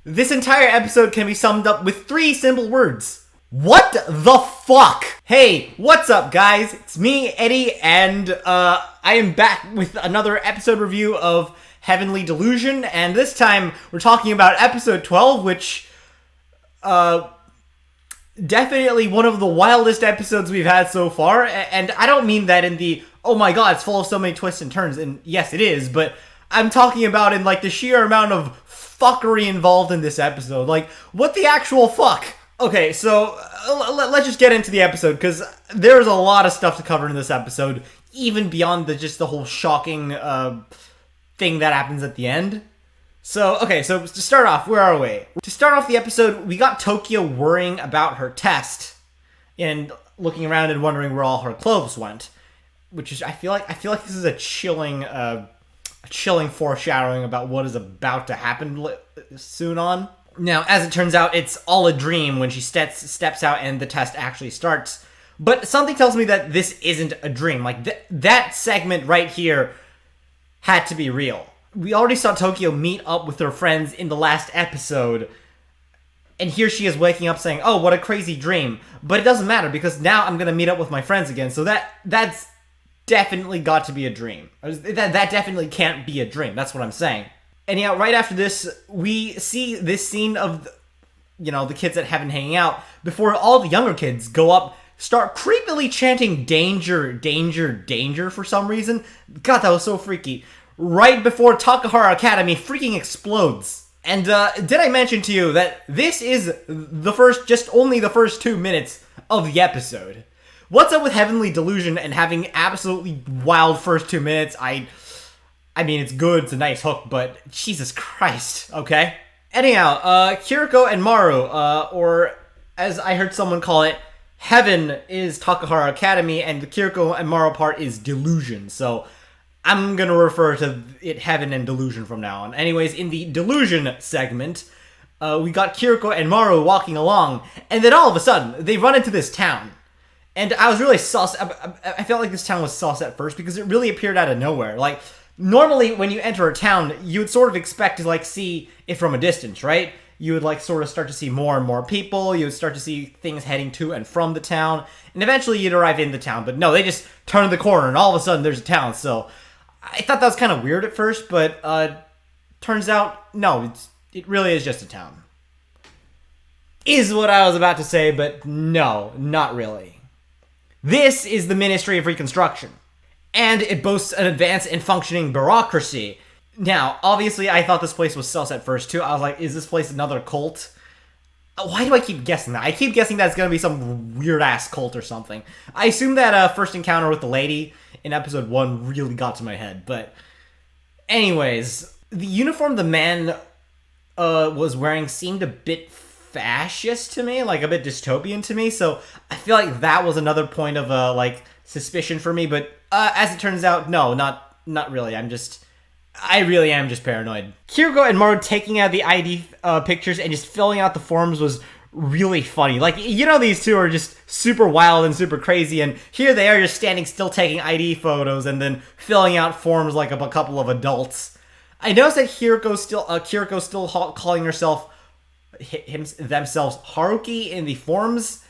This entire episode can be summed up with 3 simple words. What the fuck? Hey, what's up guys? It's me, Eddie, and I am back with another episode review of Heavenly Delusion, and this time we're talking about episode 12, which, definitely one of the wildest episodes we've had so far, and I don't mean that in the, oh my god, it's full of so many twists and turns, and yes, it is, but I'm talking about in, like, the sheer amount of fuckery involved in this episode. Like, what the actual fuck? Okay, so, let's just get into the episode, because there's a lot of stuff to cover in this episode, even beyond just the whole shocking, thing that happens at the end. So, okay, so to start off, where are we? To start off the episode, we got Tokyo worrying about her test, and looking around and wondering where all her clothes went. Which is, I feel like this is a chilling foreshadowing about what is about to happen soon on. Now, as it turns out, it's all a dream when she steps out and the test actually starts. But something tells me that this isn't a dream. Like, that segment right here had to be real. We already saw Tokyo meet up with her friends in the last episode, and here she is waking up saying, oh, what a crazy dream. But it doesn't matter, because now I'm gonna meet up with my friends again, so that's definitely got to be a dream. That definitely can't be a dream, that's what I'm saying. And yeah, right after this, we see this scene of, the kids at Heaven hanging out, before all the younger kids go up, start creepily chanting danger, danger, danger for some reason. God, that was so freaky. Right before Takahara Academy freaking explodes. And did I mention to you that this is only the first 2 minutes of the episode? What's up with Heavenly Delusion and having absolutely wild first 2 minutes? I mean, it's good, it's a nice hook, but Jesus Christ, okay? Anyhow, Kiriko and Maru, or as I heard someone call it, Heaven is Takahara Academy, and the Kiriko and Maru part is Delusion, so I'm gonna refer to it Heaven and Delusion from now on. Anyways, in the Delusion segment, we got Kiriko and Maru walking along, and then all of a sudden, they run into this town. And I was really sus. I felt like this town was sus at first, because it really appeared out of nowhere. Like, normally when you enter a town, you would sort of expect to, like, see it from a distance, right? You would, like, sort of start to see more and more people, you would start to see things heading to and from the town, and eventually you'd arrive in the town. But no, they just turn the corner, and all of a sudden there's a town, so I thought that was kind of weird at first, but turns out, no, it really is just a town. Is what I was about to say, but no, not really. This is the Ministry of Reconstruction, and it boasts an advanced and functioning bureaucracy. Now, obviously, I thought this place was sus at first, too. I was like, is this place another cult? Why do I keep guessing that? I keep guessing that it's going to be some weird-ass cult or something. I assume that first encounter with the lady in episode 1 really got to my head, but anyways, the uniform the man was wearing seemed a bit fascist to me, like a bit dystopian to me, so I feel like that was another point of, suspicion for me, but as it turns out, no, not really. I really am just paranoid. Kiriko and Maru taking out the ID pictures and just filling out the forms was really funny. Like, these two are just super wild and super crazy, and here they are just standing still taking ID photos and then filling out forms like a couple of adults. I noticed that Kiriko's still calling themselves Haruki in the forms.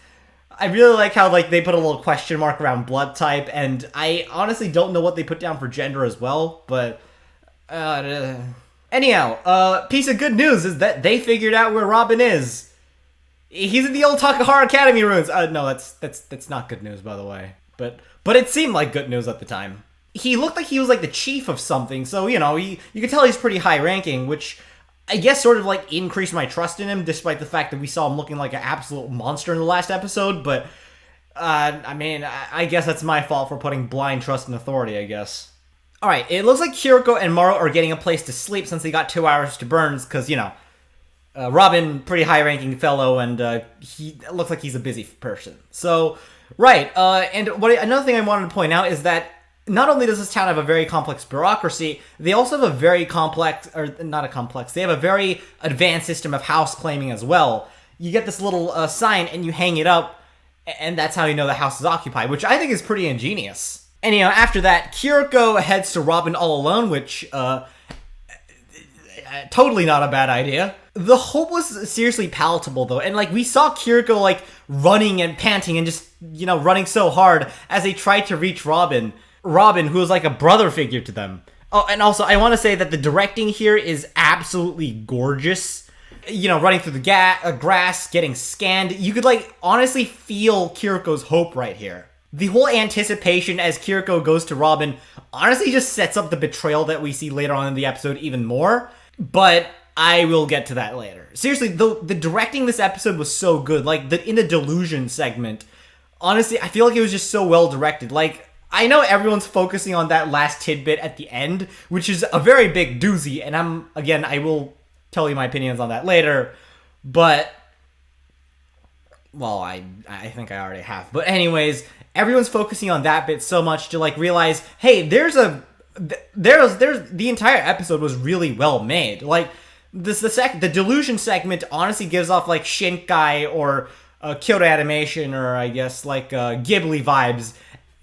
I really like how, they put a little question mark around blood type, and I honestly don't know what they put down for gender as well, but anyhow, piece of good news is that they figured out where Robin is. He's in the old Takahara Academy ruins. No, that's not good news, by the way. But it seemed like good news at the time. He looked like he was, like, the chief of something, so, you could tell he's pretty high-ranking, which I guess sort of, increased my trust in him, despite the fact that we saw him looking like an absolute monster in the last episode, but, I guess that's my fault for putting blind trust in authority, I guess. Alright, it looks like Kiriko and Maru are getting a place to sleep since they got 2 hours to burn, because, Robin, pretty high-ranking fellow, and he looks like he's a busy person. So, right, and another thing I wanted to point out is that not only does this town have a very complex bureaucracy, they also have a very they have a very advanced system of house claiming as well. You get this little sign and you hang it up, and that's how you know the house is occupied, which I think is pretty ingenious. Anyhow, after that, Kiriko heads to Robin all alone, which totally not a bad idea. The hope was seriously palatable though, and like we saw Kiriko like running and panting and just running so hard as they tried to reach Robin, who was like a brother figure to them. Oh, and also I want to say that the directing here is absolutely gorgeous. Running through the grass, getting scanned, you could like honestly feel Kiriko's hope right here. The whole anticipation as Kiriko goes to Robin honestly just sets up the betrayal that we see later on in the episode even more, but I will get to that later. Seriously, the directing this episode was so good. Like, in the Delusion segment, honestly, I feel like it was just so well directed. Like, I know everyone's focusing on that last tidbit at the end, which is a very big doozy, and I will tell you my opinions on that later, but, well, I think I already have. But anyways, everyone's focusing on that bit so much to, like, realize, hey, there's the entire episode was really well made. Like, the Delusion segment honestly gives off, like, Shinkai or Kyoto Animation or, I guess, like, Ghibli vibes.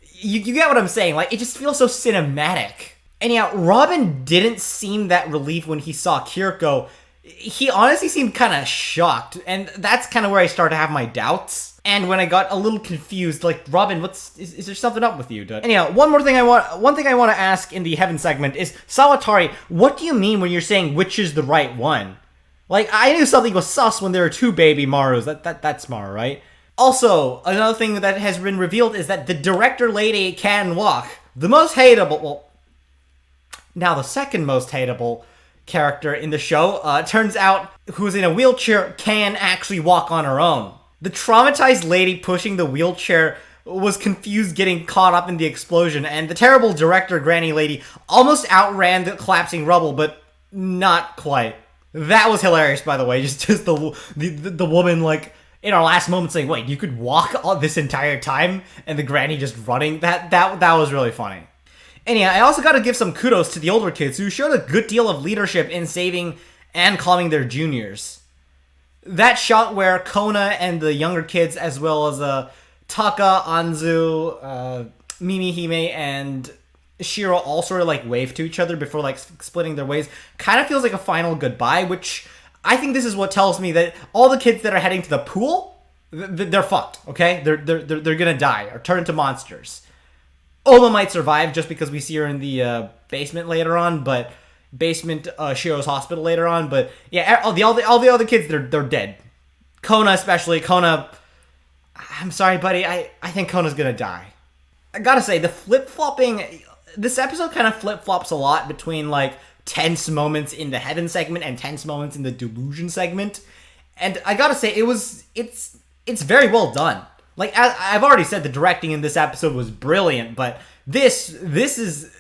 You get what I'm saying? Like, it just feels so cinematic. And yeah, Robin didn't seem that relieved when he saw Kiriko. He honestly seemed kind of shocked, and that's kind of where I started to have my doubts. And when I got a little confused, like, Robin, is there something up with you, dude? Anyhow, one thing I want to ask in the Heaven segment is, Sawatari, what do you mean when you're saying which is the right one? Like, I knew something was sus when there were two baby Marus. That's Maru, right? Also, another thing that has been revealed is that the director lady can walk. The most hateable, well, now the second most hateable character in the show, turns out, who's in a wheelchair, can actually walk on her own. The traumatized lady pushing the wheelchair was confused getting caught up in the explosion, and the terrible director granny lady almost outran the collapsing rubble, but not quite. That was hilarious, by the way, just the woman, like, in our last moment saying, wait, you could walk all this entire time? And the granny just running? That was really funny. Anyhow, I also gotta give some kudos to the older kids who showed a good deal of leadership in saving and calming their juniors. That shot where Kona and the younger kids, as well as Taka, Anzu, Mimi Hime, and Shiro all sort of like wave to each other before like splitting their ways, kind of feels like a final goodbye, which I think this is what tells me that all the kids that are heading to the pool, they're fucked, okay? They're gonna die or turn into monsters. Oma might survive just because we see her in the basement later on, but Shiro's hospital later on. But yeah, all the other kids, they're dead. Kona especially. Kona, I'm sorry, buddy. I think Kona's gonna die. I gotta say, the flip-flopping, this episode kind of flip-flops a lot between like tense moments in the Heaven segment and tense moments in the Delusion segment. And I gotta say, it's very well done. Like, I've already said, the directing in this episode was brilliant, but this is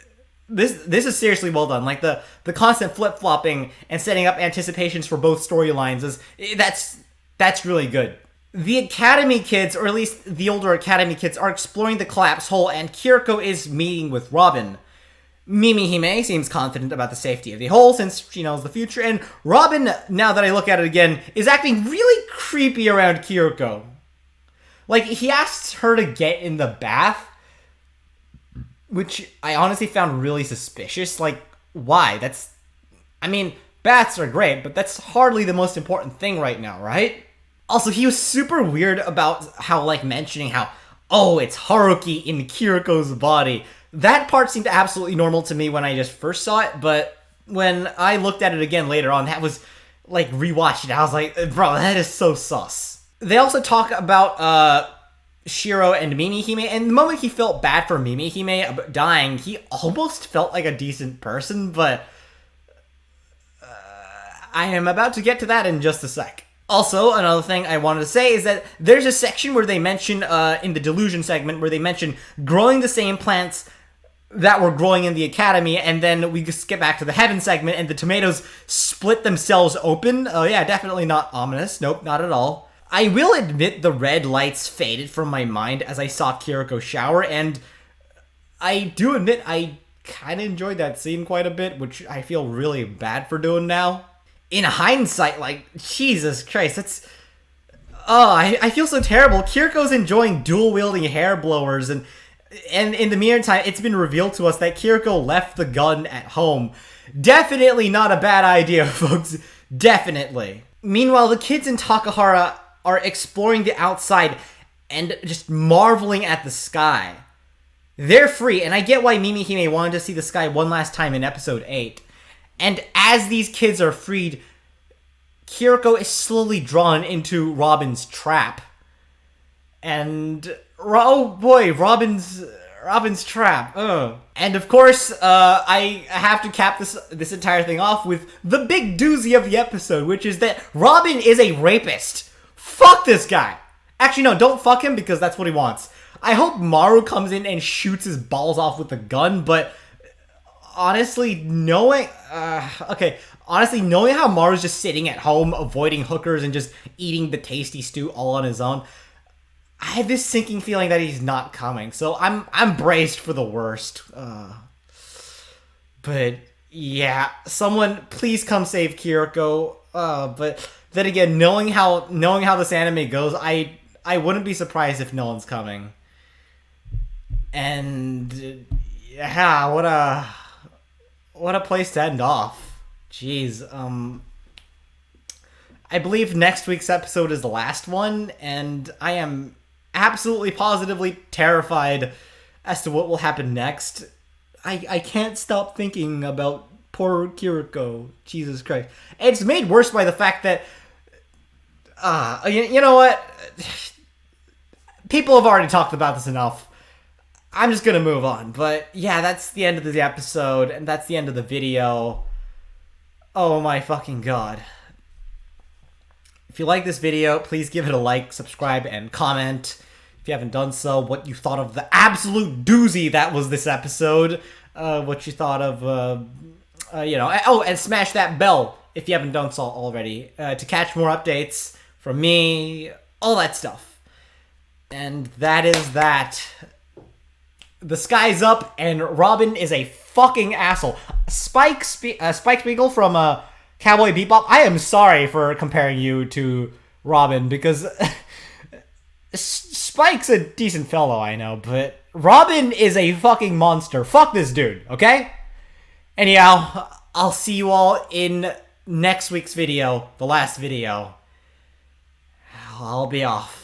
seriously well done. Like, the constant flip-flopping and setting up anticipations for both storylines that's really good. The Academy kids, or at least the older Academy kids, are exploring the collapse hole, and Kiriko is meeting with Robin. Mimi Hime seems confident about the safety of the hole since she knows the future, and Robin, now that I look at it again, is acting really creepy around Kiriko. Like, he asks her to get in the bath, which I honestly found really suspicious. Like, why? Baths are great, but that's hardly the most important thing right now, right? Also, he was super weird about mentioning how, oh, it's Haruki in Kiriko's body. That part seemed absolutely normal to me when I just first saw it, but when I looked at it again later on, that was, like, rewatched it. I was like, bro, that is so sus. They also talk about Shiro and Mimi Hime, and the moment he felt bad for Mimi Hime dying, he almost felt like a decent person, but I am about to get to that in just a sec. Also, another thing I wanted to say is that there's a section where they mention, in the Delusion segment, where they mention growing the same plants that were growing in the Academy, and then we just get back to the Heaven segment, and the tomatoes split themselves open. Oh yeah, definitely not ominous. Nope, not at all. I will admit the red lights faded from my mind as I saw Kiriko shower, and I do admit I kind of enjoyed that scene quite a bit, which I feel really bad for doing now. In hindsight, like, Jesus Christ, that's... Oh, I feel so terrible. Kiriko's enjoying dual-wielding hair blowers, and And in the meantime, it's been revealed to us that Kiriko left the gun at home. Definitely not a bad idea, folks. Definitely. Meanwhile, the kids in Takahara are exploring the outside and just marveling at the sky. They're free, and I get why Mimihime wanted to see the sky one last time in episode 8. And as these kids are freed, Kiriko is slowly drawn into Robin's trap. And oh boy, Robin's trap. Ugh. And of course, I have to cap this entire thing off with the big doozy of the episode, which is that Robin is a rapist. Fuck this guy. Actually, no, don't fuck him because that's what he wants. I hope Maru comes in and shoots his balls off with a gun, but honestly, knowing how Maru's just sitting at home, avoiding hookers and just eating the tasty stew all on his own, I have this sinking feeling that he's not coming. So I'm braced for the worst. But yeah, someone please come save Kiriko. But then again, knowing how this anime goes, I wouldn't be surprised if no one's coming. And yeah, what a place to end off. Jeez. I believe next week's episode is the last one, and I am absolutely positively terrified as to what will happen next. I can't stop thinking about poor Kiriko. Jesus Christ. It's made worse by the fact that you know what? People have already talked about this enough. I'm just gonna move on. But yeah, that's the end of the episode, and that's the end of the video. Oh my fucking god. If you like this video, please give it a like, subscribe, and comment. If you haven't done so, what you thought of the absolute doozy that was this episode. What you thought of, and smash that bell if you haven't done so already. To catch more updates from me, all that stuff. And that is that. The sky's up, and Robin is a fucking asshole. Spike Spiegel from Cowboy Bebop, I am sorry for comparing you to Robin, because Spike's a decent fellow, I know, but Robin is a fucking monster. Fuck this dude, okay? Anyhow, I'll see you all in next week's video, the last video. I'll be off.